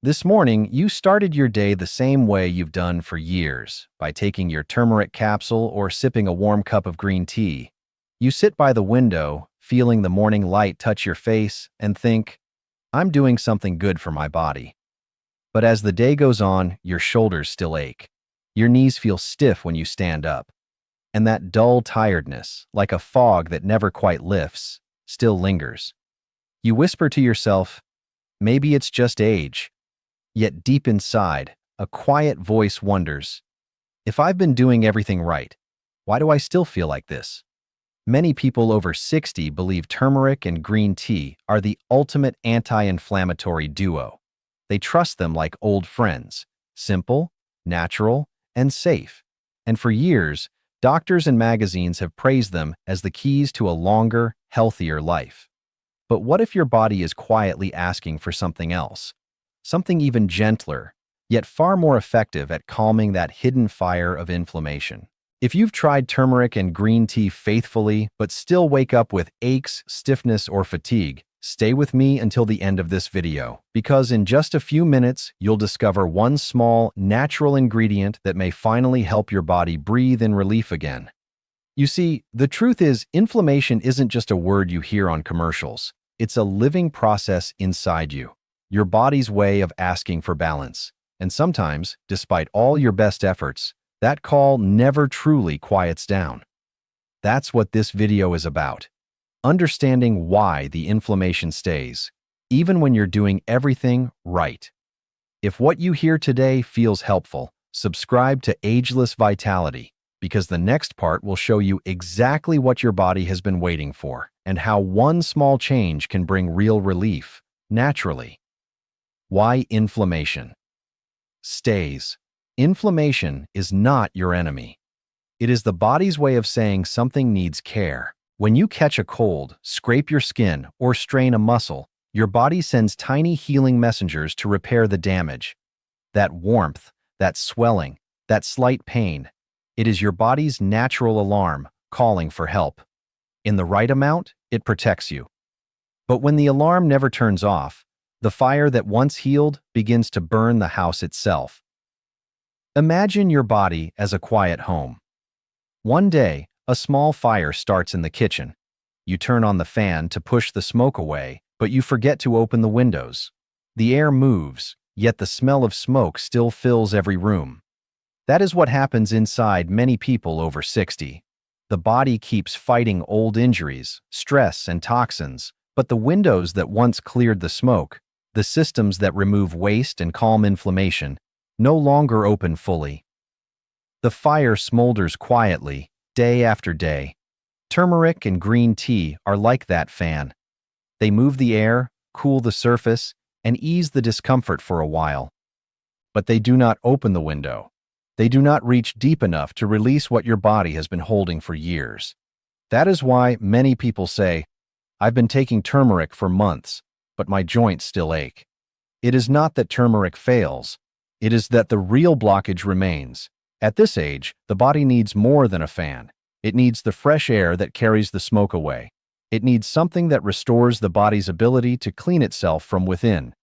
This morning, you started your day the same way you've done for years, by taking your turmeric capsule or sipping a warm cup of green tea. You sit by the window, feeling the morning light touch your face, and think, I'm doing something good for my body. But as the day goes on, your shoulders still ache. Your knees feel stiff when you stand up. And that dull tiredness, like a fog that never quite lifts, still lingers. You whisper to yourself, maybe it's just age. Yet deep inside, a quiet voice wonders, if I've been doing everything right, why do I still feel like this? Many people over 60 believe turmeric and green tea are the ultimate anti-inflammatory duo. They trust them like old friends, simple, natural, and safe. And for years, doctors and magazines have praised them as the keys to a longer, healthier life. But what if your body is quietly asking for something else? Something even gentler, yet far more effective at calming that hidden fire of inflammation. If you've tried turmeric and green tea faithfully but still wake up with aches, stiffness, or fatigue, stay with me until the end of this video, because in just a few minutes, you'll discover one small, natural ingredient that may finally help your body breathe in relief again. You see, the truth is, inflammation isn't just a word you hear on commercials. It's a living process inside you. Your body's way of asking for balance. And sometimes, despite all your best efforts, that call never truly quiets down. That's what this video is about. Understanding why the inflammation stays, even when you're doing everything right. If what you hear today feels helpful, subscribe to Ageless Vitality, because the next part will show you exactly what your body has been waiting for and how one small change can bring real relief, naturally. Why inflammation stays? Inflammation is not your enemy. It is the body's way of saying something needs care. When you catch a cold, scrape your skin, or strain a muscle, your body sends tiny healing messengers to repair the damage. That warmth, that swelling, that slight pain, it is your body's natural alarm calling for help. In the right amount, it protects you. But when the alarm never turns off, the fire that once healed begins to burn the house itself. Imagine your body as a quiet home. One day, a small fire starts in the kitchen. You turn on the fan to push the smoke away, but you forget to open the windows. The air moves, yet the smell of smoke still fills every room. That is what happens inside many people over 60. The body keeps fighting old injuries, stress, and toxins, but the windows that once cleared the smoke, the systems that remove waste and calm inflammation, no longer open fully. The fire smolders quietly, day after day. Turmeric and green tea are like that fan. They move the air, cool the surface, and ease the discomfort for a while. But they do not open the window. They do not reach deep enough to release what your body has been holding for years. That is why many people say, I've been taking turmeric for months, but my joints still ache. It is not that turmeric fails. It is that the real blockage remains. At this age, the body needs more than a fan. It needs the fresh air that carries the smoke away. It needs something that restores the body's ability to clean itself from within.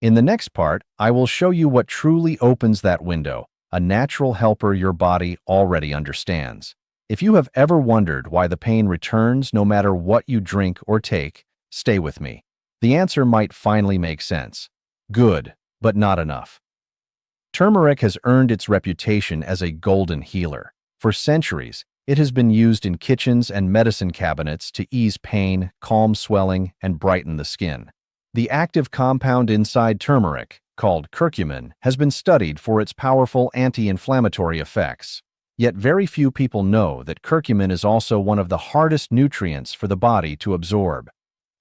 In the next part, I will show you what truly opens that window, a natural helper your body already understands. If you have ever wondered why the pain returns no matter what you drink or take, stay with me. The answer might finally make sense. Good, but not enough. Turmeric has earned its reputation as a golden healer. For centuries, it has been used in kitchens and medicine cabinets to ease pain, calm swelling, and brighten the skin. The active compound inside turmeric, called curcumin, has been studied for its powerful anti-inflammatory effects. Yet very few people know that curcumin is also one of the hardest nutrients for the body to absorb.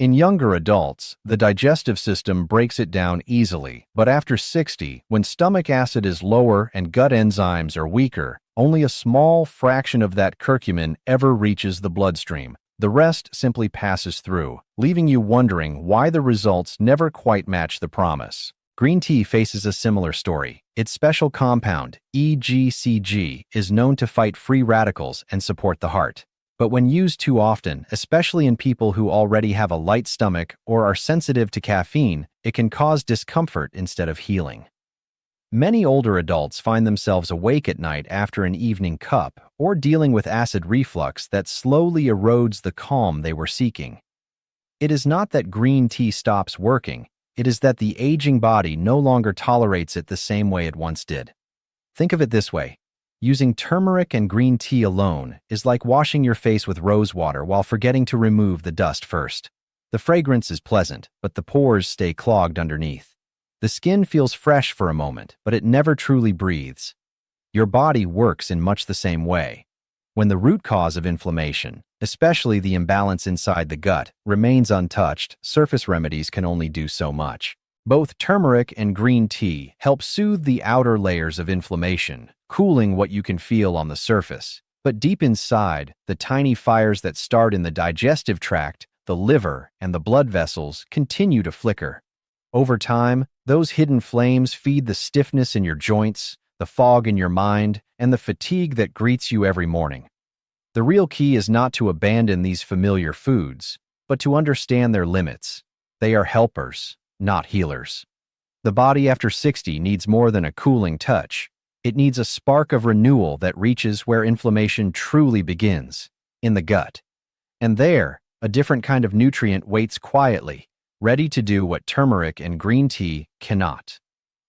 In younger adults, the digestive system breaks it down easily, but after 60, when stomach acid is lower and gut enzymes are weaker, only a small fraction of that curcumin ever reaches the bloodstream. The rest simply passes through, leaving you wondering why the results never quite match the promise. Green tea faces a similar story. Its special compound, EGCG, is known to fight free radicals and support the heart. But when used too often, especially in people who already have a light stomach or are sensitive to caffeine, it can cause discomfort instead of healing. Many older adults find themselves awake at night after an evening cup or dealing with acid reflux that slowly erodes the calm they were seeking. It is not that green tea stops working, it is that the aging body no longer tolerates it the same way it once did. Think of it this way. Using turmeric and green tea alone is like washing your face with rose water while forgetting to remove the dust first. The fragrance is pleasant, but the pores stay clogged underneath. The skin feels fresh for a moment, but it never truly breathes. Your body works in much the same way. When the root cause of inflammation, especially the imbalance inside the gut, remains untouched, surface remedies can only do so much. Both turmeric and green tea help soothe the outer layers of inflammation, cooling what you can feel on the surface. But deep inside, the tiny fires that start in the digestive tract, the liver, and the blood vessels continue to flicker. Over time, those hidden flames feed the stiffness in your joints, the fog in your mind, and the fatigue that greets you every morning. The real key is not to abandon these familiar foods, but to understand their limits. They are helpers, not healers. The body after 60 needs more than a cooling touch. It needs a spark of renewal that reaches where inflammation truly begins, in the gut. And there, a different kind of nutrient waits quietly, ready to do what turmeric and green tea cannot.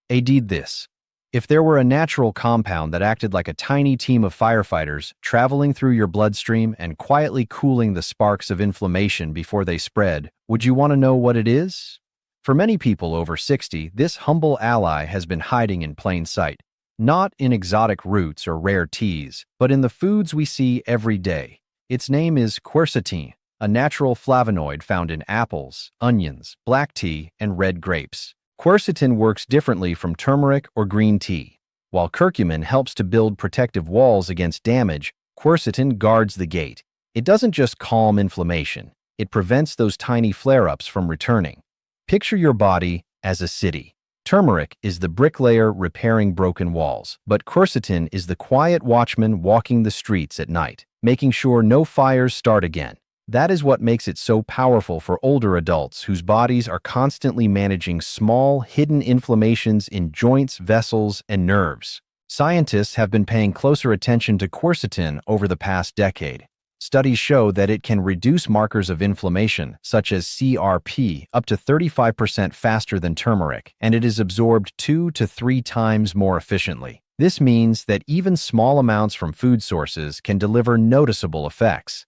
Indeed this. If there were a natural compound that acted like a tiny team of firefighters traveling through your bloodstream and quietly cooling the sparks of inflammation before they spread, would you want to know what it is? For many people over 60, this humble ally has been hiding in plain sight, not in exotic roots or rare teas, but in the foods we see every day. Its name is quercetin, a natural flavonoid found in apples, onions, black tea, and red grapes. Quercetin works differently from turmeric or green tea. While curcumin helps to build protective walls against damage, quercetin guards the gate. It doesn't just calm inflammation, it prevents those tiny flare-ups from returning. Picture your body as a city. Turmeric is the bricklayer repairing broken walls, but quercetin is the quiet watchman walking the streets at night, making sure no fires start again. That is what makes it so powerful for older adults whose bodies are constantly managing small, hidden inflammations in joints, vessels, and nerves. Scientists have been paying closer attention to quercetin over the past decade. Studies show that it can reduce markers of inflammation, such as CRP, up to 35% faster than turmeric, and it is absorbed 2 to 3 times more efficiently. This means that even small amounts from food sources can deliver noticeable effects.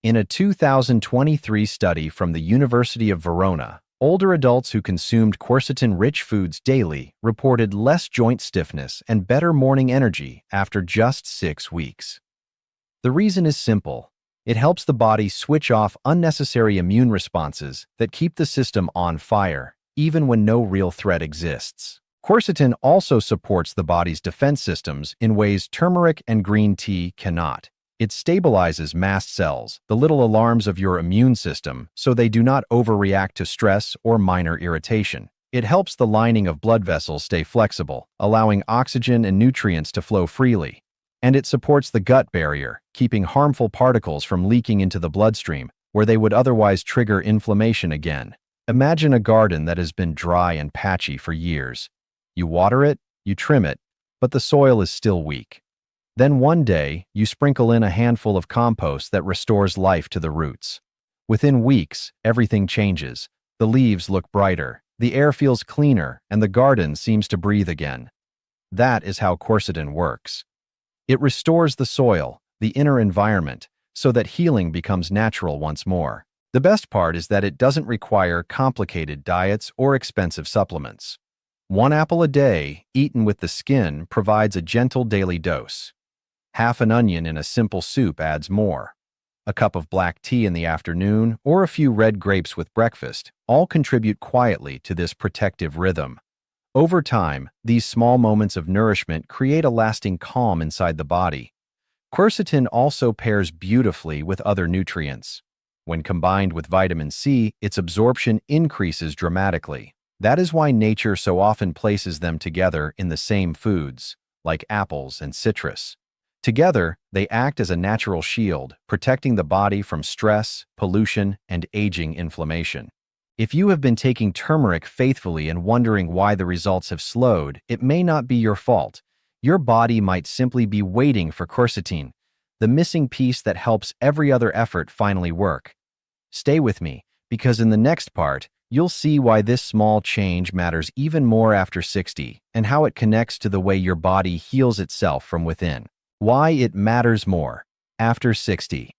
In a 2023 study from the University of Verona, older adults who consumed quercetin-rich foods daily reported less joint stiffness and better morning energy after just 6 weeks. The reason is simple. It helps the body switch off unnecessary immune responses that keep the system on fire, even when no real threat exists. Quercetin also supports the body's defense systems in ways turmeric and green tea cannot. It stabilizes mast cells, the little alarms of your immune system, so they do not overreact to stress or minor irritation. It helps the lining of blood vessels stay flexible, allowing oxygen and nutrients to flow freely. And it supports the gut barrier, keeping harmful particles from leaking into the bloodstream, where they would otherwise trigger inflammation again. Imagine a garden that has been dry and patchy for years. You water it, you trim it, but the soil is still weak. Then one day, you sprinkle in a handful of compost that restores life to the roots. Within weeks, everything changes. The leaves look brighter, the air feels cleaner, and the garden seems to breathe again. That is how quercetin works. It restores the soil, the inner environment, so that healing becomes natural once more. The best part is that it doesn't require complicated diets or expensive supplements. 1 apple a day, eaten with the skin, provides a gentle daily dose. Half an onion in a simple soup adds more. A cup of black tea in the afternoon, or a few red grapes with breakfast, all contribute quietly to this protective rhythm. Over time, these small moments of nourishment create a lasting calm inside the body. Quercetin also pairs beautifully with other nutrients. When combined with vitamin C, its absorption increases dramatically. That is why nature so often places them together in the same foods, like apples and citrus. Together, they act as a natural shield, protecting the body from stress, pollution, and aging inflammation. If you have been taking turmeric faithfully and wondering why the results have slowed, it may not be your fault. Your body might simply be waiting for quercetin, the missing piece that helps every other effort finally work. Stay with me, because in the next part, you'll see why this small change matters even more after 60 and how it connects to the way your body heals itself from within. Why it matters more after 60.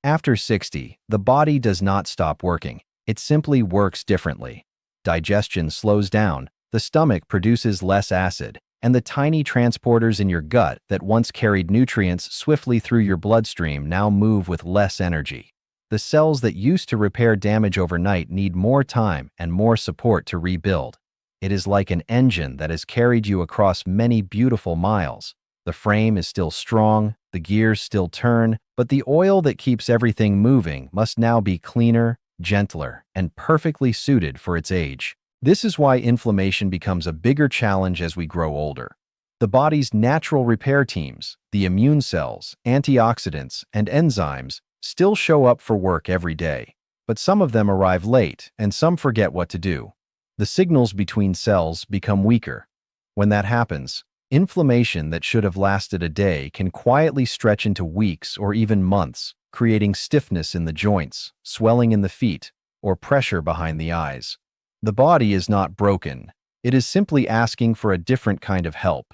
After 60, the body does not stop working. It simply works differently. Digestion slows down, the stomach produces less acid, and the tiny transporters in your gut that once carried nutrients swiftly through your bloodstream now move with less energy. The cells that used to repair damage overnight need more time and more support to rebuild. It is like an engine that has carried you across many beautiful miles. The frame is still strong, the gears still turn, but the oil that keeps everything moving must now be cleaner, gentler, and perfectly suited for its age. This is why inflammation becomes a bigger challenge as we grow older. The body's natural repair teams, the immune cells, antioxidants, and enzymes, still show up for work every day, but some of them arrive late and some forget what to do. The signals between cells become weaker. When that happens, inflammation that should have lasted a day can quietly stretch into weeks or even months, creating stiffness in the joints, swelling in the feet, or pressure behind the eyes. The body is not broken. It is simply asking for a different kind of help.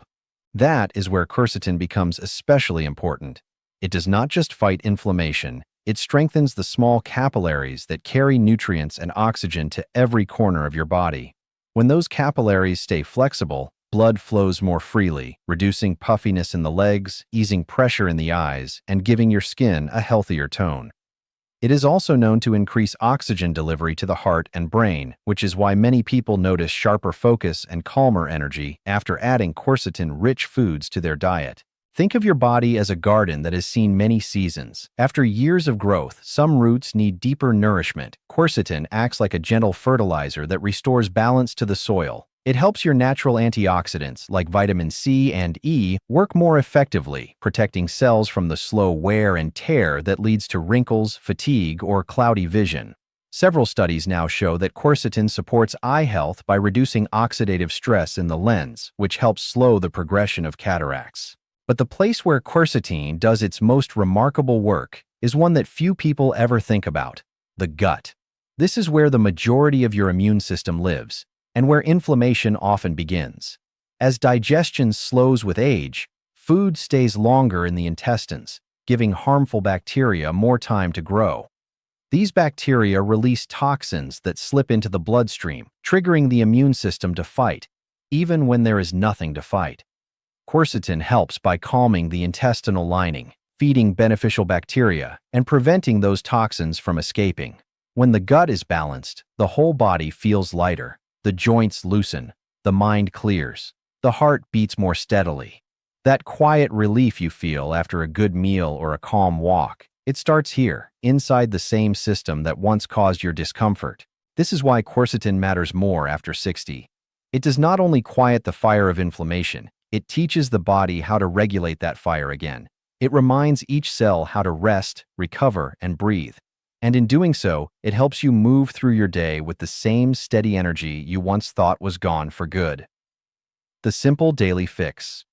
That is where quercetin becomes especially important. It does not just fight inflammation, it strengthens the small capillaries that carry nutrients and oxygen to every corner of your body. When those capillaries stay flexible, blood flows more freely, reducing puffiness in the legs, easing pressure in the eyes, and giving your skin a healthier tone. It is also known to increase oxygen delivery to the heart and brain, which is why many people notice sharper focus and calmer energy after adding quercetin-rich foods to their diet. Think of your body as a garden that has seen many seasons. After years of growth, some roots need deeper nourishment. Quercetin acts like a gentle fertilizer that restores balance to the soil. It helps your natural antioxidants, like vitamin C and E, work more effectively, protecting cells from the slow wear and tear that leads to wrinkles, fatigue, or cloudy vision. Several studies now show that quercetin supports eye health by reducing oxidative stress in the lens, which helps slow the progression of cataracts. But the place where quercetin does its most remarkable work is one that few people ever think about: the gut. This is where the majority of your immune system lives, and where inflammation often begins. As digestion slows with age, food stays longer in the intestines, giving harmful bacteria more time to grow. These bacteria release toxins that slip into the bloodstream, triggering the immune system to fight, even when there is nothing to fight. Quercetin helps by calming the intestinal lining, feeding beneficial bacteria, and preventing those toxins from escaping. When the gut is balanced, the whole body feels lighter, the joints loosen, the mind clears, the heart beats more steadily. That quiet relief you feel after a good meal or a calm walk, it starts here, inside the same system that once caused your discomfort. This is why quercetin matters more after 60. It does not only quiet the fire of inflammation, it teaches the body how to regulate that fire again. It reminds each cell how to rest, recover, and breathe. And in doing so, it helps you move through your day with the same steady energy you once thought was gone for good. The simple daily fix.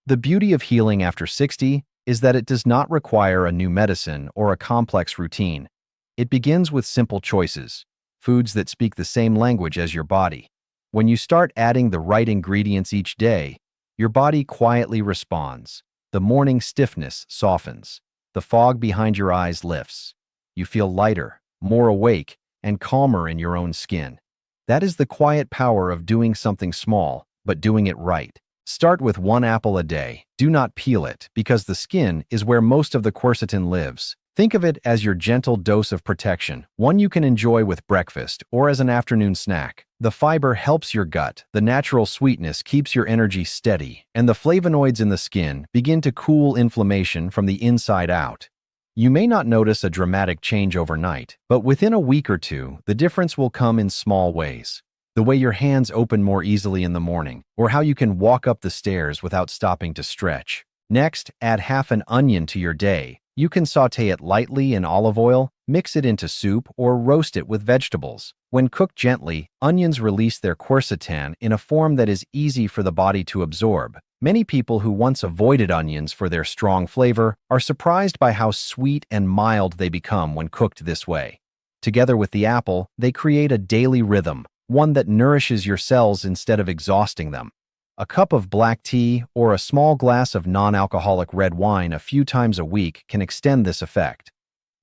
The beauty of healing after 60 is that it does not require a new medicine or a complex routine. It begins with simple choices, foods that speak the same language as your body. When you start adding the right ingredients each day, your body quietly responds. The morning stiffness softens. The fog behind your eyes lifts. You feel lighter, more awake, and calmer in your own skin. That is the quiet power of doing something small, but doing it right. Start with 1 apple a day. Do not peel it, because the skin is where most of the quercetin lives. Think of it as your gentle dose of protection, one you can enjoy with breakfast or as an afternoon snack. The fiber helps your gut, the natural sweetness keeps your energy steady, and the flavonoids in the skin begin to cool inflammation from the inside out. You may not notice a dramatic change overnight, but within a week or two, the difference will come in small ways. The way your hands open more easily in the morning, or how you can walk up the stairs without stopping to stretch. Next, add half an onion to your day. You can saute it lightly in olive oil, mix it into soup, or roast it with vegetables. When cooked gently, onions release their quercetin in a form that is easy for the body to absorb. Many people who once avoided onions for their strong flavor are surprised by how sweet and mild they become when cooked this way. Together with the apple, they create a daily rhythm, one that nourishes your cells instead of exhausting them. A cup of black tea or a small glass of non-alcoholic red wine a few times a week can extend this effect.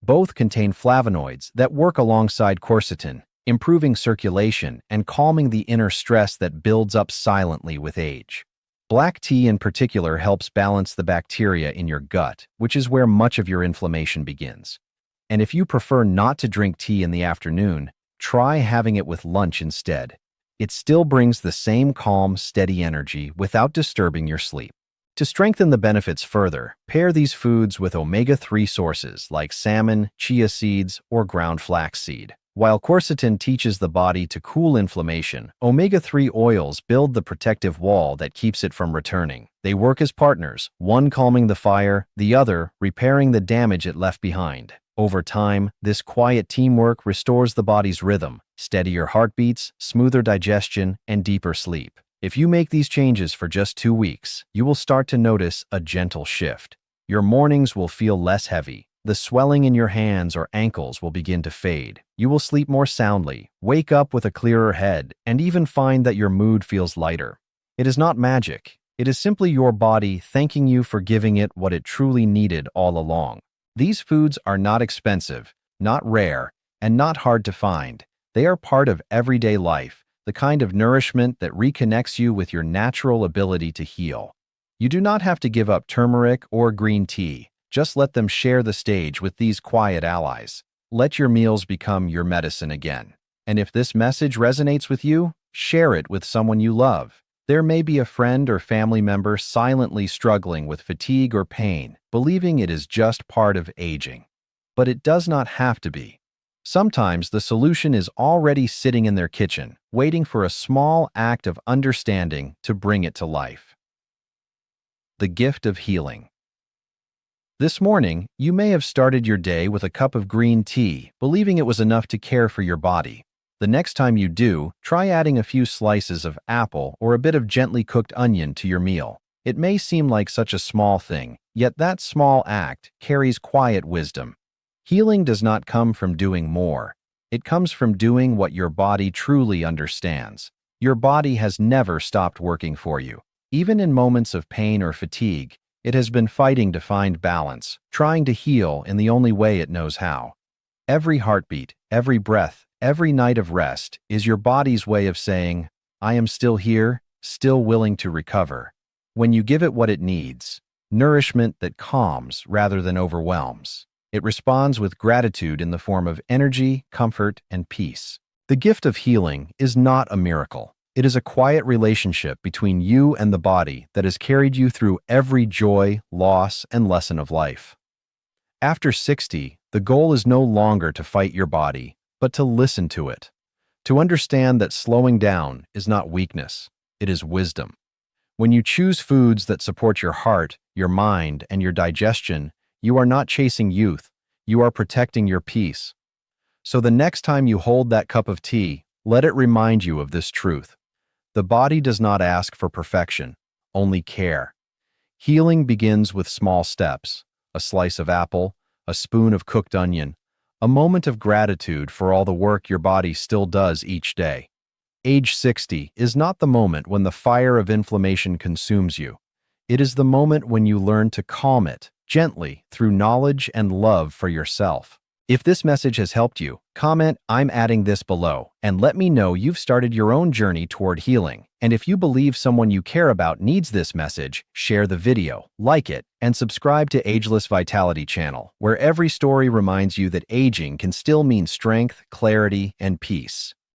Both contain flavonoids that work alongside quercetin, improving circulation and calming the inner stress that builds up silently with age. Black tea in particular helps balance the bacteria in your gut, which is where much of your inflammation begins. And if you prefer not to drink tea in the afternoon, try having it with lunch instead. It still brings the same calm, steady energy without disturbing your sleep. To strengthen the benefits further, pair these foods with omega-3 sources like salmon, chia seeds, or ground flaxseed. While quercetin teaches the body to cool inflammation, omega-3 oils build the protective wall that keeps it from returning. They work as partners, one calming the fire, the other repairing the damage it left behind. Over time, this quiet teamwork restores the body's rhythm, steadier heartbeats, smoother digestion, and deeper sleep. If you make these changes for just 2 weeks, you will start to notice a gentle shift. Your mornings will feel less heavy. The swelling in your hands or ankles will begin to fade. You will sleep more soundly, wake up with a clearer head, and even find that your mood feels lighter. It is not magic. It is simply your body thanking you for giving it what it truly needed all along. These foods are not expensive, not rare, and not hard to find. They are part of everyday life, the kind of nourishment that reconnects you with your natural ability to heal. You do not have to give up turmeric or green tea. Just let them share the stage with these quiet allies. Let your meals become your medicine again. And if this message resonates with you, share it with someone you love. There may be a friend or family member silently struggling with fatigue or pain, believing it is just part of aging. But it does not have to be. Sometimes the solution is already sitting in their kitchen, waiting for a small act of understanding to bring it to life. The gift of healing. This morning, you may have started your day with a cup of green tea, believing it was enough to care for your body. The next time you do, try adding a few slices of apple or a bit of gently cooked onion to your meal. It may seem like such a small thing, yet that small act carries quiet wisdom. Healing does not come from doing more. It comes from doing what your body truly understands. Your body has never stopped working for you. Even in moments of pain or fatigue, it has been fighting to find balance, trying to heal in the only way it knows how. Every heartbeat, every breath, every night of rest is your body's way of saying, I am still here, still willing to recover. When you give it what it needs, nourishment that calms rather than overwhelms, it responds with gratitude in the form of energy, comfort, and peace. The gift of healing is not a miracle. It is a quiet relationship between you and the body that has carried you through every joy, loss, and lesson of life. After 60, the goal is no longer to fight your body, but to listen to it. To understand that slowing down is not weakness, it is wisdom. When you choose foods that support your heart, your mind, and your digestion, you are not chasing youth, you are protecting your peace. So the next time you hold that cup of tea, let it remind you of this truth. The body does not ask for perfection, only care. Healing begins with small steps, a slice of apple, a spoon of cooked onion, a moment of gratitude for all the work your body still does each day. Age 60 is not the moment when the fire of inflammation consumes you. It is the moment when you learn to calm it, gently, through knowledge and love for yourself. If this message has helped you, comment "I'm adding this" below and let me know you've started your own journey toward healing. And if you believe someone you care about needs this message, share the video, like it, and subscribe to Ageless Vitality channel, where every story reminds you that aging can still mean strength, clarity, and peace.